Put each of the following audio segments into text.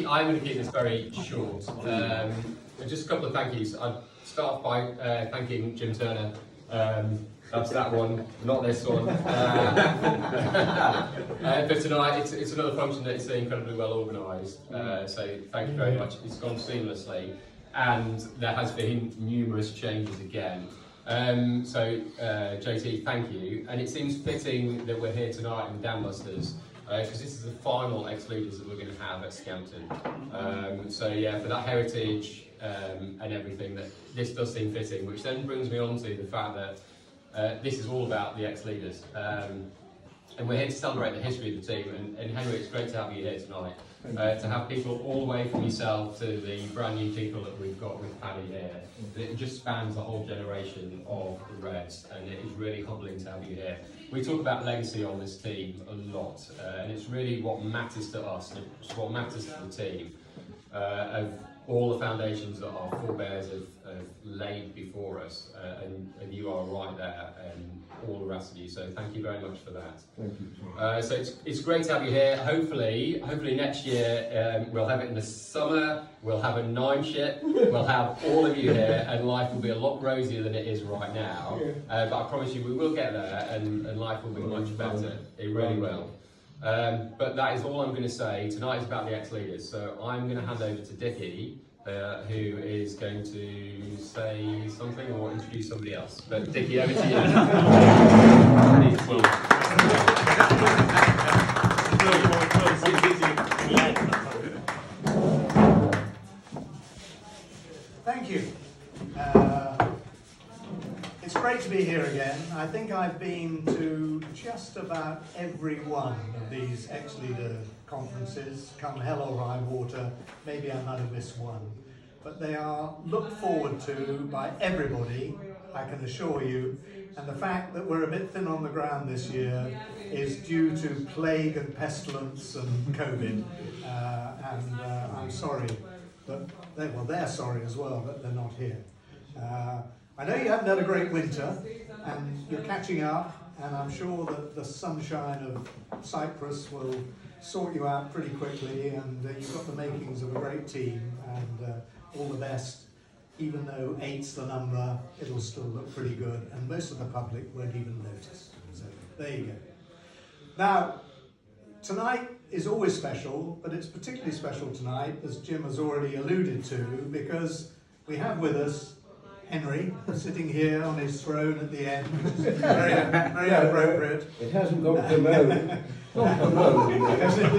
I'm going to keep this very short. Just a couple of thank yous. I'd start off by thanking Jim Turner. That's that one, not this one. But tonight it's another function that's incredibly well organised. So thank you very much. It's gone seamlessly, and there has been numerous changes again. JT, thank you. And it seems fitting that we're here tonight in Dambusters, because this is the final ex-leaders that we're going to have at Scampton. For that heritage and everything, that this does seem fitting, which then brings me on to the fact that this is all about the ex-leaders. And we're here to celebrate the history of the team. And Henry, it's great to have you here tonight. To have people all the way from yourself to the brand new people that we've got with Paddy here. It just spans the whole generation of the Reds, and it is really humbling to have you here. We talk about legacy on this team a lot, and it's really what matters to us, it's what matters to the team, of all the foundations that our forebears have laid before us, and you are right there, and all the rest of you, so thank you very much for that. Thank you. So it's great to have you here. Hopefully next year we'll have it in the summer, we'll have a 9-ship, we'll have all of you here, and life will be a lot rosier than it is right now. But I promise you we will get there, and life will be much better. It really will. But that is all I'm going to say. Tonight is about the ex-leaders, so I'm going to hand over to Dickie, who is going to say something or introduce somebody else. But Dickie, over to you. Thank you. It's great to be here again. I think I've been to just about every one of these ex-leader conferences, come hell or high water. Maybe I might have missed one. But they are looked forward to by everybody, I can assure you. And the fact that we're a bit thin on the ground this year is due to plague and pestilence and COVID. I'm sorry, but they're sorry as well that they're not here. I know you haven't had a great winter, and you're catching up, and I'm sure that the sunshine of Cyprus will sort you out pretty quickly, and you've got the makings of a great team, and all the best. Even though 8's the number, it'll still look pretty good, and most of the public won't even notice. So there you go. Now, tonight is always special, but it's particularly special tonight, as Jim has already alluded to, because we have with us Henry, sitting here on his throne at the end, which is very appropriate. It hasn't got commode. Not commode. He needs a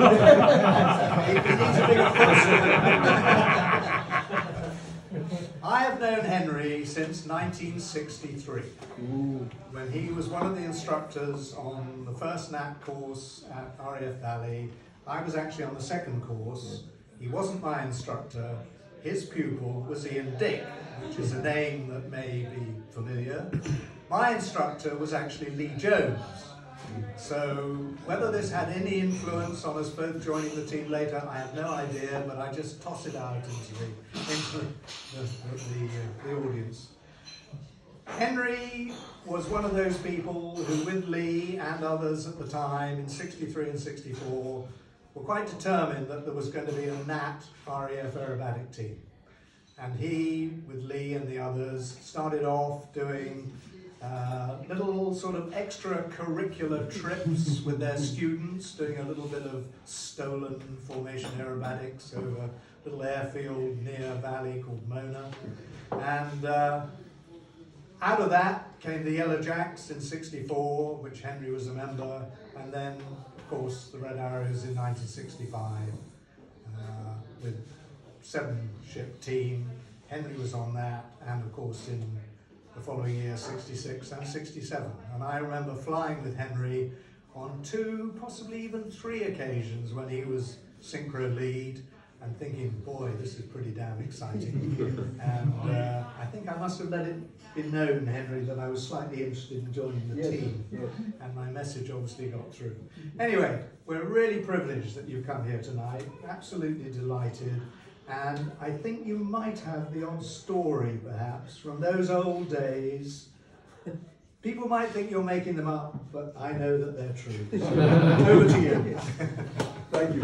bigger person. I have known Henry since 1963, when he was one of the instructors on the first NAT course at RAF Valley. I was actually on the second course. He wasn't my instructor. His pupil was Ian Dick, which is a name that may be familiar. My instructor was actually Lee Jones. So whether this had any influence on us both joining the team later, I have no idea, but I just toss it out into the audience. Henry was one of those people who, with Lee and others at the time, in 63 and 64, were quite determined that there was going to be a NAT RAF aerobatic team. And he, with Lee and the others, started off doing little sort of extracurricular trips with their students, doing a little bit of stolen formation aerobatics over a little airfield near a valley called Mona. And out of that came the Yellow Jacks in 64, which Henry was a member, and then, of course, the Red Arrows in 1965 with 7-ship team. Henry was on that, and of course in the following year, 66 and 67. And I remember flying with Henry on 2, possibly even 3 occasions when he was synchro lead, and thinking, boy, this is pretty damn exciting. And I think I must have let it be known, Henry, that I was slightly interested in joining the team. Yes. And my message obviously got through. Anyway, we're really privileged that you've come here tonight. Absolutely delighted. And I think you might have the odd story, perhaps, from those old days. People might think you're making them up, but I know that they're true. Over to you. Thank you.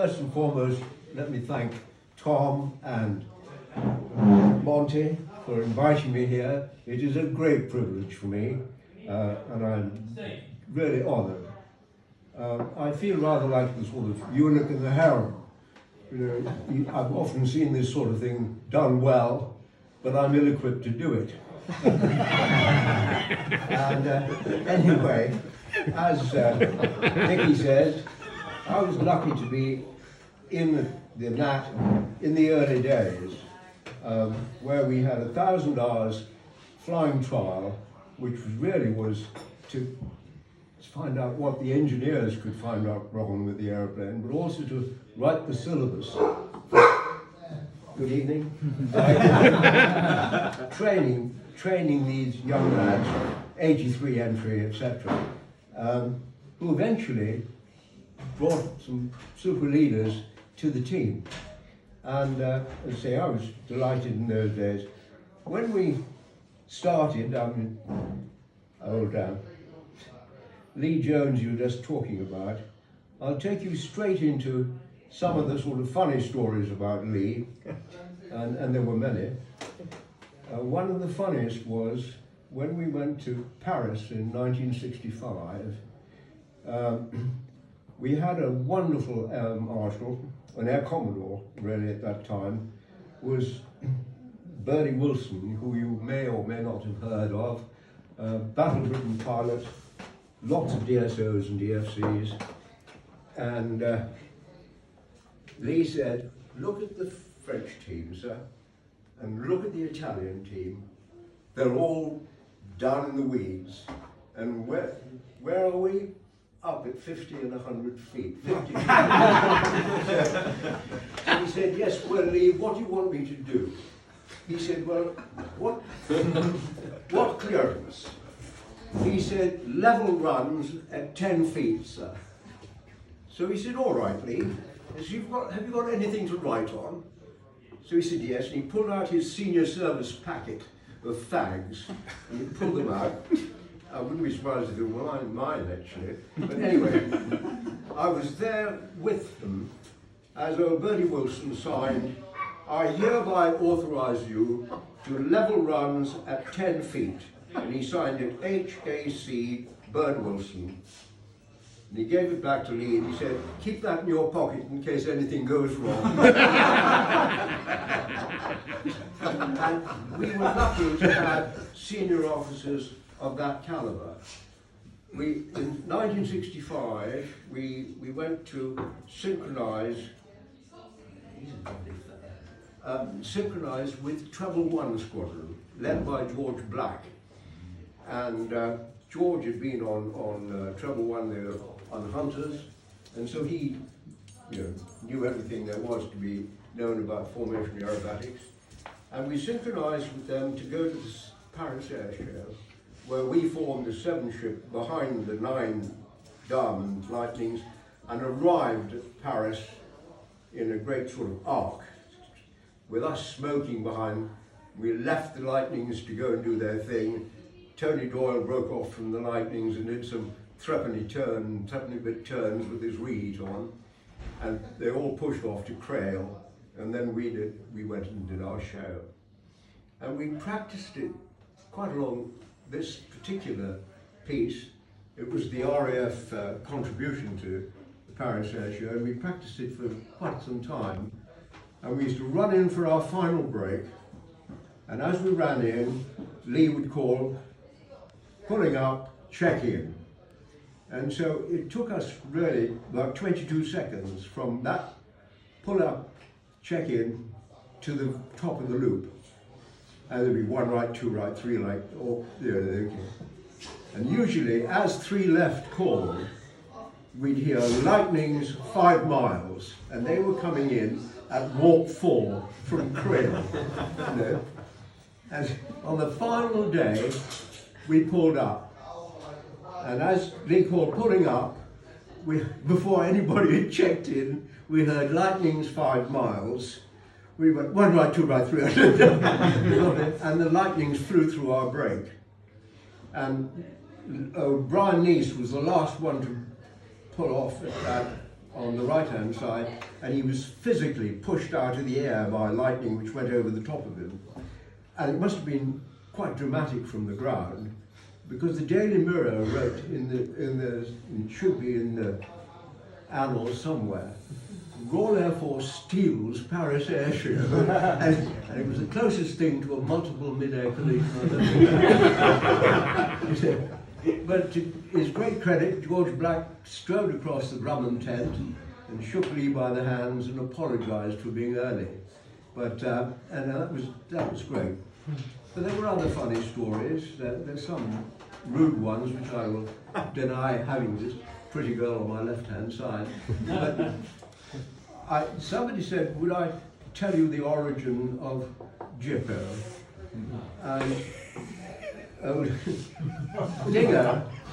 first and foremost, let me thank Tom and Monty for inviting me here. It is a great privilege for me, and I'm really honoured. I feel rather like the sort of eunuch in the harem. You know, I've often seen this sort of thing done well, but I'm ill-equipped to do it. And anyway, as Nicky says, I was lucky to be in the Nat in the early days, where we had 1,000 hours flying trial, which really was to find out what the engineers could find out wrong with the aeroplane, but also to write the syllabus. Good evening. Training these young lads, 83 entry, etc., who eventually brought some super leaders to the team. And as I say, I was delighted in those days. When we started, Lee Jones you were just talking about, I'll take you straight into some of the sort of funny stories about Lee, and there were many. One of the funniest was when we went to Paris in 1965. We had a wonderful marshal, an Air Commodore really at that time, was Bertie Wilson, who you may or may not have heard of, battle-ridden pilot, lots of DSOs and DFCs, and Lee said, look at the French team, sir, and look at the Italian team. They're all down in the weeds. And where are we? Up at 50 and 100 feet. 50 feet. So he said, yes, well, Lee, what do you want me to do? He said, well, what clearance? He said, level runs at 10 feet, sir. So he said, all right, Lee. He said, have you got anything to write on? So he said, yes, and he pulled out his senior service packet of fags, and he pulled them out. I wouldn't be surprised if they were mine, actually. But anyway, I was there with them as old Bertie Wilson signed, I hereby authorize you to level runs at 10 feet. And he signed it H.A.C. Bird Wilson. And he gave it back to Lee and he said, keep that in your pocket in case anything goes wrong. And we were lucky to have senior officers of that caliber. In 1965, we went to synchronize with Treble One Squadron, led by George Black. And George had been on Treble One there on Hunters, and so he knew everything there was to be known about formation aerobatics. And we synchronized with them to go to the Paris Air Show, where we formed a 7-ship behind the 9 Diamond Lightnings and arrived at Paris in a great sort of arc, with us smoking behind. We left the Lightnings to go and do their thing. Tony Doyle broke off from the Lightnings and did some threepenny bit turns with his reed on, and they all pushed off to Crail, and then we went and did our show. And we practiced it quite along this particular piece. It was the RAF contribution to the Paris Air Show, and we practiced it for quite some time. And we used to run in for our final break, and as we ran in, Lee would call, pulling up, check in. And so it took us really about 22 seconds from that pull up, check in, to the top of the loop. And there'd be 1 right, 2 right, 3 right, or and usually as 3 left called, we'd hear Lightnings 5 miles, and they were coming in at warp 4 from Crail. And on the final day, we pulled up. And as Lee called pulling up, before anybody had checked in, we heard Lightnings 5 miles. We went 1 right, 2 right, 3 right, and the Lightnings flew through our break. And Brian Neese was the last one to pull off at that on the right-hand side, and he was physically pushed out of the air by lightning which went over the top of him. And it must have been quite dramatic from the ground, because the Daily Mirror wrote it should be in the annals somewhere, Royal Air Force steals Paris Air Show, and it was the closest thing to a multiple mid-air collision I've ever seen. But to his great credit, George Black strode across the Drummond tent and shook Lee by the hands and apologised for being early. But and that was great. But there were other funny stories. There's some rude ones which I will deny having this pretty girl on my left-hand side. But somebody said, would I tell you the origin of Jippo? And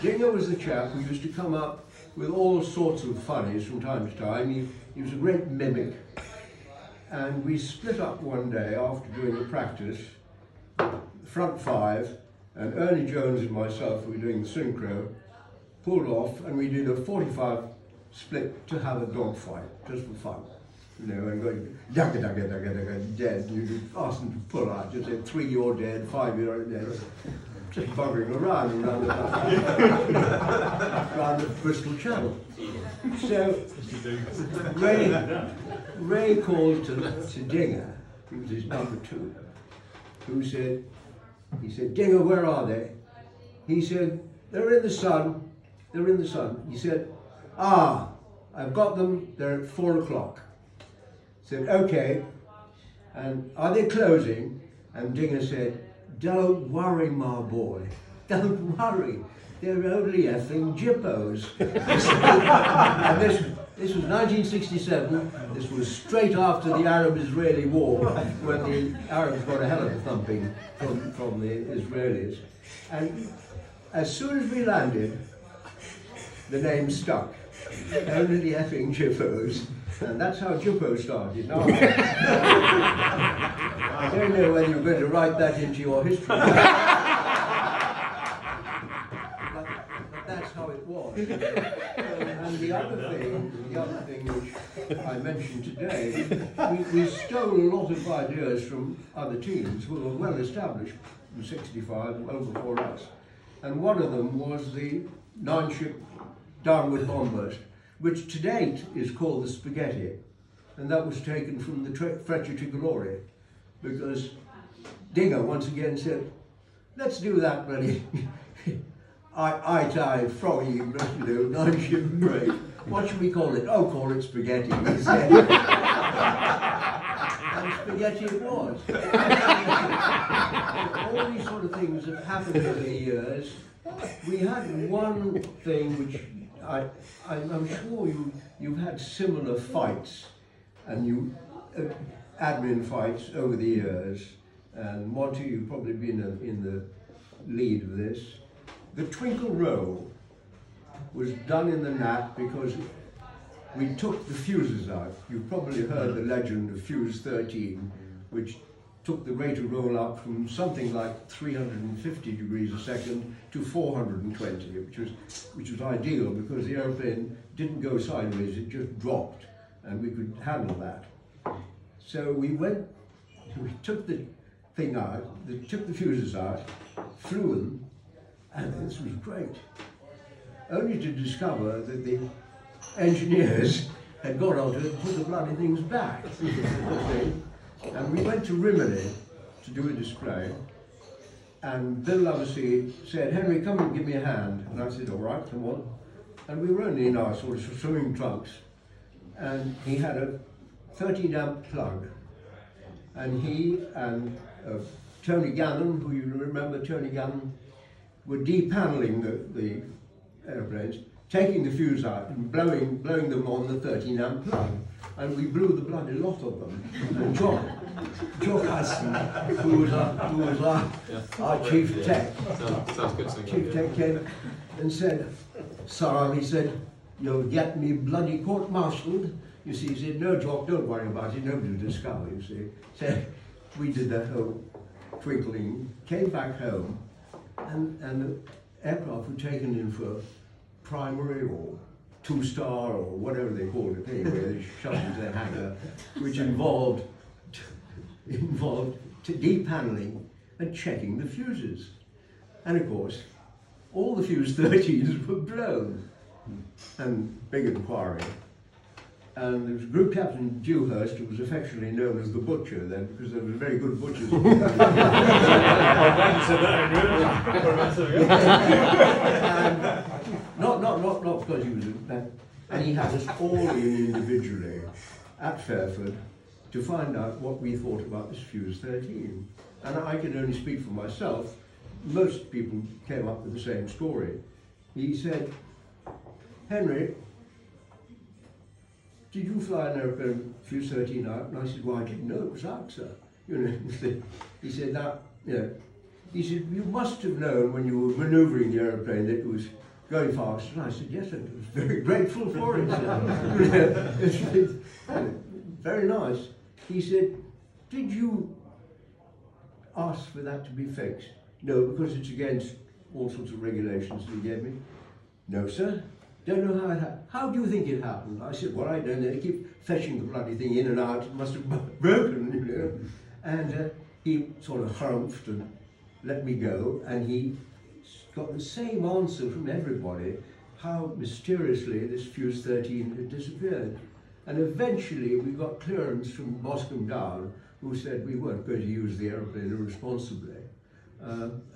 Dinger was the chap who used to come up with all sorts of funnies from time to time. He was a great mimic. And we split up one day after doing the practice, front five, and Ernie Jones and myself, who were doing the synchro, pulled off, and we did a 45 split to have a dog fight, just for fun. You know, and going, dugga, dugga, dugga, dugga, dead. You could ask them to pull out, just say 3 you're dead, 5 you're dead. Just buggering around around the Bristol Channel. So Ray called to Dinger, who was his number 2, who said, he said, Dinger, where are they? He said, they're in the sun. They're in the sun. He said, I've got them. They're at 4 o'clock. Said, okay. And are they closing? And Dinger said, don't worry, my boy. Don't worry. They're only effing Jippos. And this was 1967. This was straight after the Arab-Israeli war, when the Arabs got a hell of a thumping from the Israelis. And as soon as we landed, the name stuck. Only effing Jippos. And that's how Jippo started. Now, I don't know whether you're going to write that into your history. But that's how it was. And the other thing which I mentioned today, we stole a lot of ideas from other teams who were well established in '65, well before us. And one of them was the 9-ship downward bombers, which to date is called the Spaghetti, and that was taken from the Freccia Tricolore, because Dinger once again said, let's do that bloody eye-tie, froggy, 9-ship break. What should we call it? Oh, call it Spaghetti, he said. And Spaghetti it was. All these sort of things have happened over the years. We had one thing which I'm sure you've had similar fights, and admin fights over the years, and Monty, you've probably been in the lead of this. The Twinkle Roll was done in the Nat because we took the fuses out. You've probably heard the legend of Fuse 13, which took the rate of roll up from something like 350 degrees a second to 420, which was ideal because the airplane didn't go sideways, it just dropped, and we could handle that. So we took the thing out, took the fuses out, flew them, and this was great. Only to discover that the engineers had got onto it and put the bloody things back. And we went to Rimini to do a display, and Bill Loveseed said, Henry, come and give me a hand. And I said, all right, come on. And we were only in our sort of swimming trunks, and he had a 13 amp plug, and he and Tony Gannon, who you remember Tony Gannon, were depaneling the airplanes, taking the fuse out and blowing them on the 13 amp plug. And we blew the bloody lot of them. And Jock Hudson, who was our chief tech, Sounds good. chief tech came and said, "Sir," he said, "you'll get me bloody court-martialed." You see, he said, "No, Jock, don't worry about it, nobody will discover," you see. So we did that whole twinkling, came back home, and the aircraft were taken in for primary or two-star or whatever they called it anyway, they shoved into their hangar, which involved depaneling and checking the fuses. And of course, all the fuse 13s were blown. And big inquiry. And there was Group Captain Dewhurst, who was affectionately known as the Butcher then, because there was very good butchers. And not because he was and he had us all in individually at Fairford to find out what we thought about this fuse 13. And I can only speak for myself. Most people came up with the same story. He said, "Henry, did you fly an aeroplane fuse 13 out?" And I said, "Well, I didn't know it was out, sir." You know, he said that, you know, he said, "You must have known when you were manoeuvring the aeroplane that it was going fast." And I said, "Yes, I was very grateful for it." Very nice. He said, "Did you ask for that to be fixed?" "No, because it's against all sorts of regulations that he gave me." "No, sir. Don't know how it happened." "How do you think it happened?" I said, "Well, I don't know. They keep fetching the bloody thing in and out. It must have broken, you know." And he sort of harumphed and let me go, and he got the same answer from everybody, how mysteriously this fuse 13 had disappeared. And eventually we got clearance from Boscombe Down, who said we weren't going to use the aeroplane irresponsibly.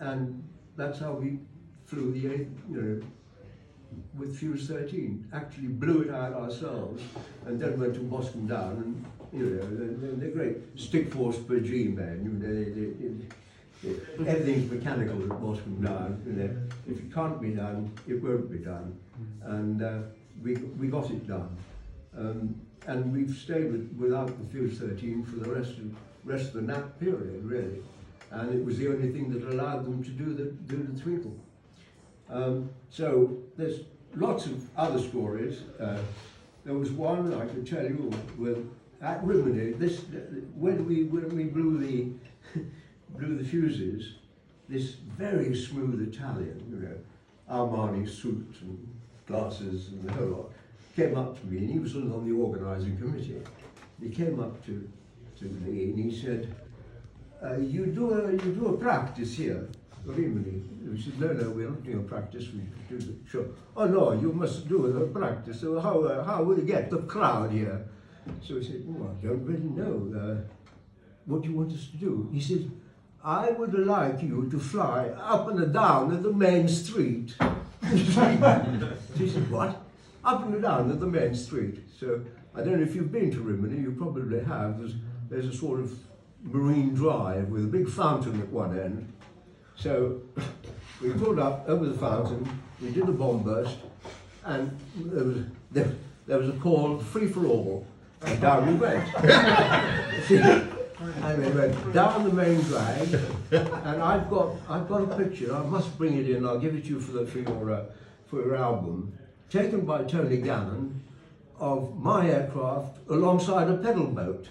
And that's how we flew the, you know, with fuse 13. Actually blew it out ourselves, and then went to Boscombe Down, and you know, they're great stick force per G men. You know, everything's mechanical at Boscombe Down. You know, if it can't be done, it won't be done, and we got it done. And we've stayed without the fuse 13 for the rest of the NAP period, really. And it was the only thing that allowed them to do the twinkle. So there's lots of other stories. There was one I could tell you with at Rimini. When we blew the fuses, this very smooth Italian, you know, Armani suit and glasses and the whole lot, came up to me, and he was on the organising committee. He came up to me and he said, you do a practice here, Rimini." We said, no, we're not doing a practice, we do the show." "Oh no, you must do a practice. So how will you get the crowd here?" So he said, "Oh, I don't really know. What do you want us to do?" He said, "I would like you to fly up and down at the main street." She said, "What?" "Up and down at the main street." So I don't know if you've been to Rimini, you probably have. There's a sort of marine drive with a big fountain at one end. So we pulled up over the fountain, we did a bomb burst, and there was a call, free for all, and down we went. And we went down the main drag, and I've got a picture. I must bring it in. I'll give it to you for your album, taken by Tony Gannon, of my aircraft alongside a pedal boat.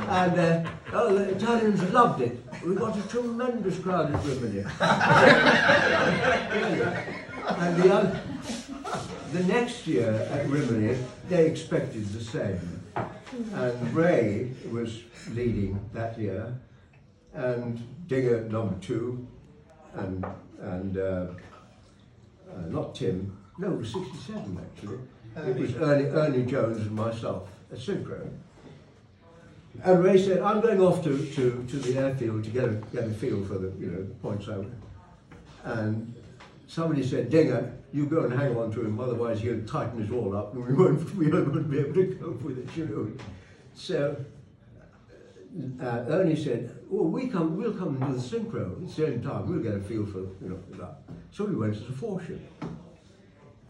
And the Italians loved it. We got a tremendous crowd at Rimini. And the next year at Rimini, they expected the same. And Ray was leading that year, and Dinger number 2, and not Tim. No, it was 67 actually. It was Ernie Jones and myself, a synchro. And Ray said, "I'm going off to the airfield to get a feel for the points out." And somebody said, "Dinger, you go and hang on to him, otherwise he'll tighten it all up, and we won't be able to cope with it, you know." So Ernie said, "Well, we'll come and do the synchro at the same time. We'll get a feel for that." So we went as a 4-ship,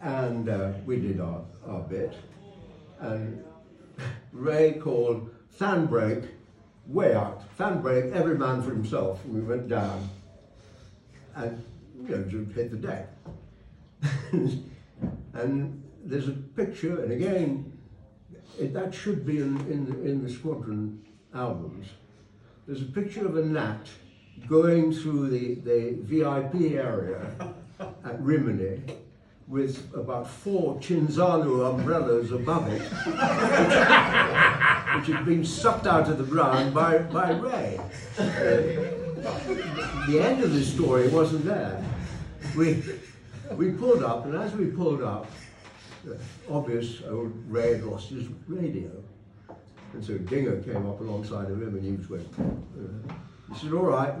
and we did our bit, and Ray called fan brake, way out, fan brake, every man for himself, and we went down, and just hit the deck. And there's a picture, and again, that should be in the squadron albums. There's a picture of a gnat going through the VIP area at Rimini with about 4 Cinzano umbrellas above it, which had been sucked out of the ground by Ray. The end of the story wasn't there. We pulled up, and as we pulled up, obvious old Ray had lost his radio. And so Dinger came up alongside of him and he was went, he said, all right.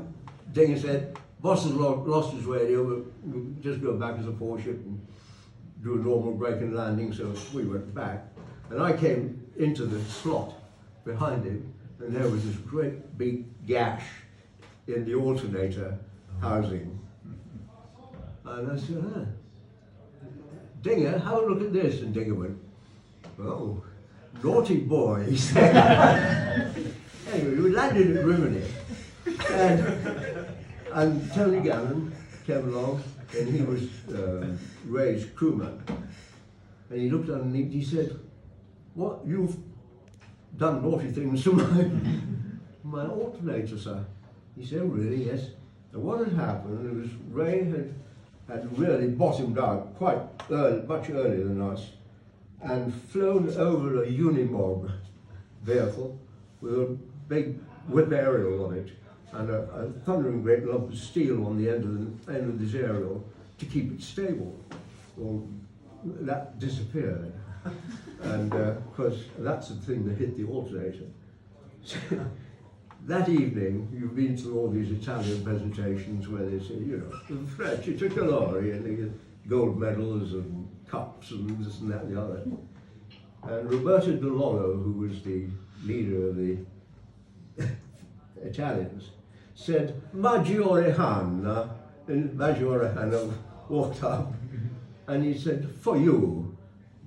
Dinger said, boss has lost his radio, we'll just go back as a four-ship and do a normal break and landing. So we went back. And I came into the slot behind him, and there was this great big gash in the alternator housing. And I said, Dinger, have a look at this. And Dinger went, oh, naughty boy, he said. Anyway, we landed at Rimini, and Tony Gannon came along, and he was Ray's crewman. And he looked underneath, he said, what, you've done naughty things to my alternator, sir. He said, oh, really, yes. And what had happened was Ray had really bottomed out quite early, much earlier than us, and flown over a Unimog vehicle with a big whip aerial on it and a thundering great lump of steel on the end of this aerial to keep it stable. Well, that disappeared, and because that's the thing that hit the alternator. So, that evening, you've been to all these Italian presentations where they say, you know, the French, it's a glory, and they get gold medals and cups and this and that and the other. And Roberto De Lollo, who was the leader of the Italians, said, Maggiore Hanna, and Maggiore Hanna walked up, and he said, for you,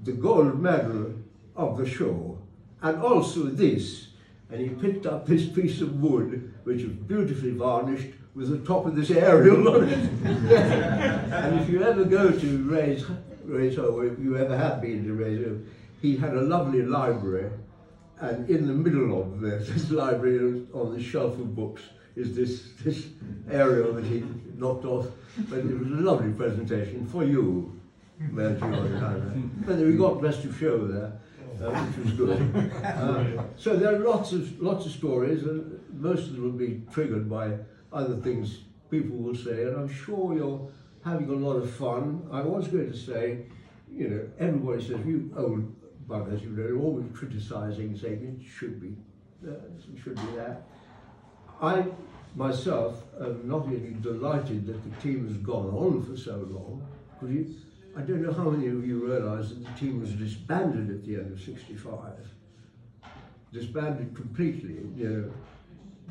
the gold medal of the show, and also this. And he picked up this piece of wood, which was beautifully varnished, with the top of this aerial on it. And if you ever go to Ray's home, if you ever have been to Ray's home, he had a lovely library, and in the middle of this library, on the shelf of books, is this aerial that he knocked off. But it was a lovely presentation for you, and we got Best of Show there. Which was good. So there are lots of stories, and most of them will be triggered by other things people will say, and I'm sure you're having a lot of fun. I was going to say, you know, everybody says, you old buggers, you know, you're always criticising, saying it should be this, it should be that. I myself am not only delighted that the team has gone on for so long, because I don't know how many of you realise that the team was disbanded at the end of '65. Disbanded completely, you know,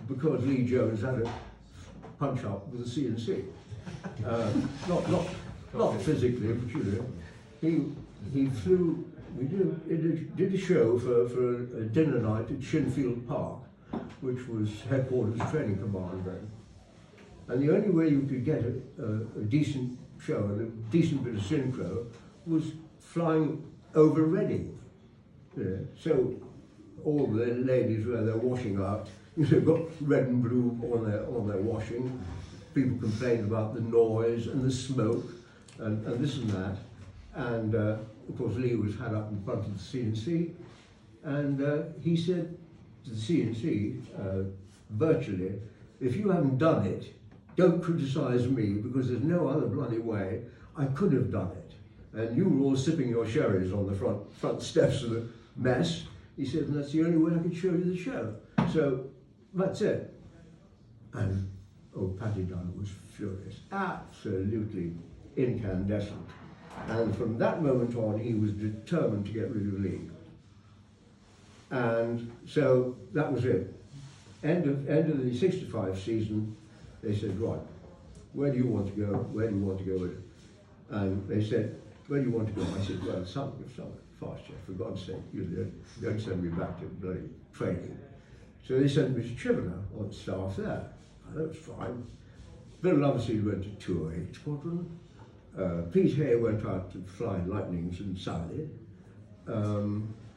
because Lee Jones had a punch up with the CNC. Not physically, but you know, he flew. We did a show for a dinner night at Shinfield Park, which was headquarters training command then. And the only way you could get a decent show and a decent bit of synchro was flying over Reading. You know, so all the ladies where they're washing out, you know, got red and blue on their washing. People complained about the noise and the smoke and this and that. And of course Lee was had up in front of the CNC, and he said to the CNC virtually, if you haven't done it, don't criticise me, because there's no other bloody way I could have done it. And you were all sipping your sherries on the front steps of the mess. He said, and that's the only way I could show you the show. So that's it. And old Paddy Dunn was furious, absolutely incandescent. And from that moment on, he was determined to get rid of Lee. And so that was it. End of the '65 season, they said, right, where do you want to go? Where do you want to go with it? And they said, where do you want to go? I said, well, something fast, Jeff, for God's sake, you don't send me back to bloody training. So they sent me to Chibnall on staff there. That was fine. Bill Loveseed went to 208 Squadron. Pete Hay went out to fly Lightnings in Saudi.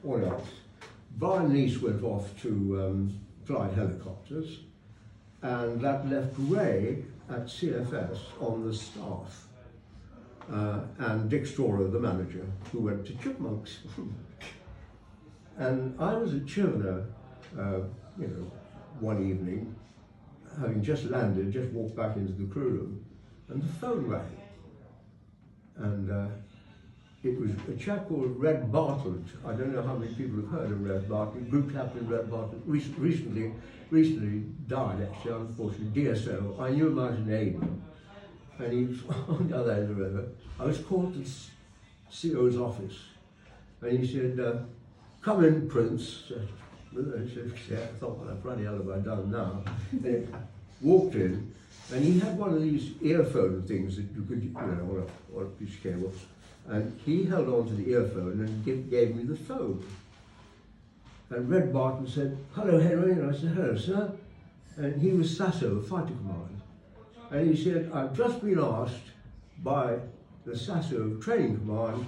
What else? Brian Lease went off to fly helicopters. and that left Ray at CFS on the staff, and Dick Storer, the manager, who went to Chipmunks. And I was at Chivner, one evening, having just landed, just walked back into the crew room, and the phone rang. And it was a chap called Red Bartlett. I don't know how many people have heard of Red Bartlett. Group Captain Red Bartlett recently died, actually, unfortunately, DSO. I knew him out in Aden, and he was on the other end of the river. I was called to the CO's office, and he said, "Come in, Prince." I said, "Yeah." I thought, "What the bloody hell have I done now?" And he walked in, and he had one of these earphone things that you could, on a piece of cable. And he held on to the earphone and gave me the phone. And Red Barton said, "Hello, Henry." And I said, "Hello, sir." And he was Sasso, Fighter Command. And he said, "I've just been asked by the Sasso Training Command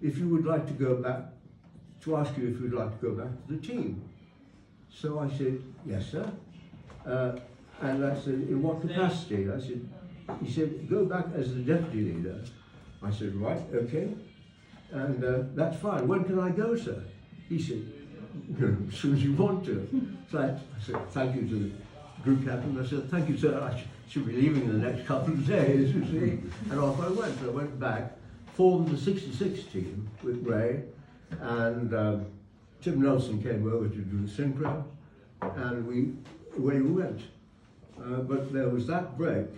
if you would like to go back, to ask you if you'd like to go back to the team." So I said, "Yes, sir." And I said, "In what capacity?" He said, "Go back as the deputy leader." I said, "Right, okay." And "That's fine. When can I go, sir?" He said, "As soon as you want to." So I said, "Thank you to the group captain." I said, "Thank you, sir. I should be leaving in the next couple of days, you see." And off I went. I went back, formed the 66 team with Ray, and Tim Nelson came over to do the synchro, and away we went. But there was that break,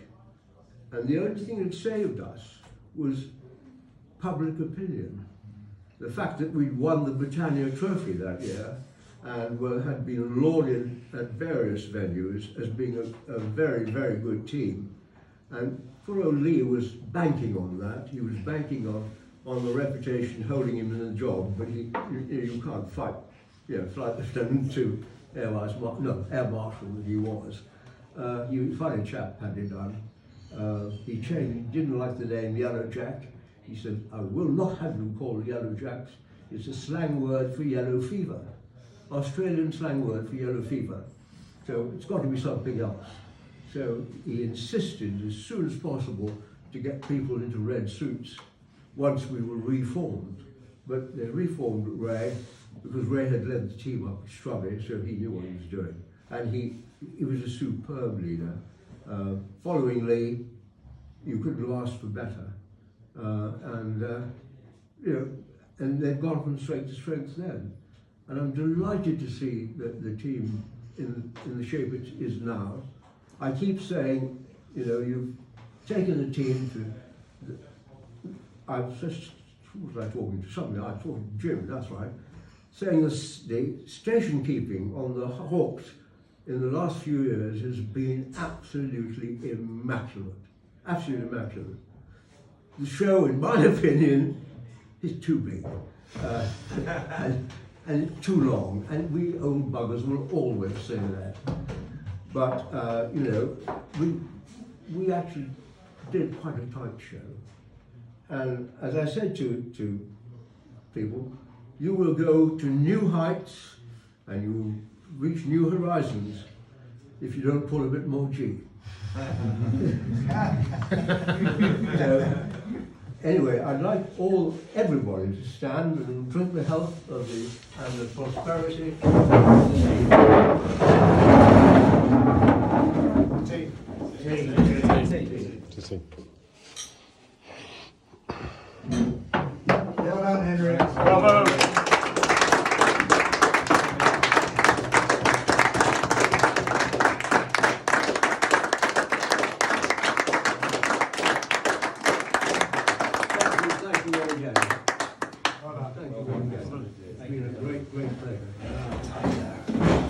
and the only thing that saved us was public opinion. The fact that we'd won the Britannia Trophy that year and had been lauded at various venues as being a very, very good team. And poor old Lee was banking on that. He was banking on the reputation holding him in the job, but you can't fight, flight lieutenant to Air Marshal that he was. He was a funny chap, Paddy Dunn. He didn't like the name Yellow Jack. He said, "I will not have them called Yellow Jacks. It's a slang word for yellow fever. Australian slang word for yellow fever. So it's got to be something else." So he insisted as soon as possible to get people into red suits once we were reformed. But they reformed Ray because Ray had led the team up with Strubby, so he knew what he was doing. And he was a superb leader. Following Lee, you couldn't have asked for better. And they've gone from strength to strength then. And I'm delighted to see the team in the shape it is now. I keep saying, you've taken the team to, who was I talking to? I was talking to Jim, that's right. Saying the station keeping on the Hawks in the last few years has been absolutely immaculate. Absolutely immaculate. The show, in my opinion, is too big and too long, and we old buggers will always say that. But we actually did quite a tight show, and as I said to people, you will go to new heights and you will reach new horizons if you don't pull a bit more G. Anyway, I'd like everybody to stand and drink the health of and the prosperity of the team. Well done, Henry. Bravo. Thank you very much.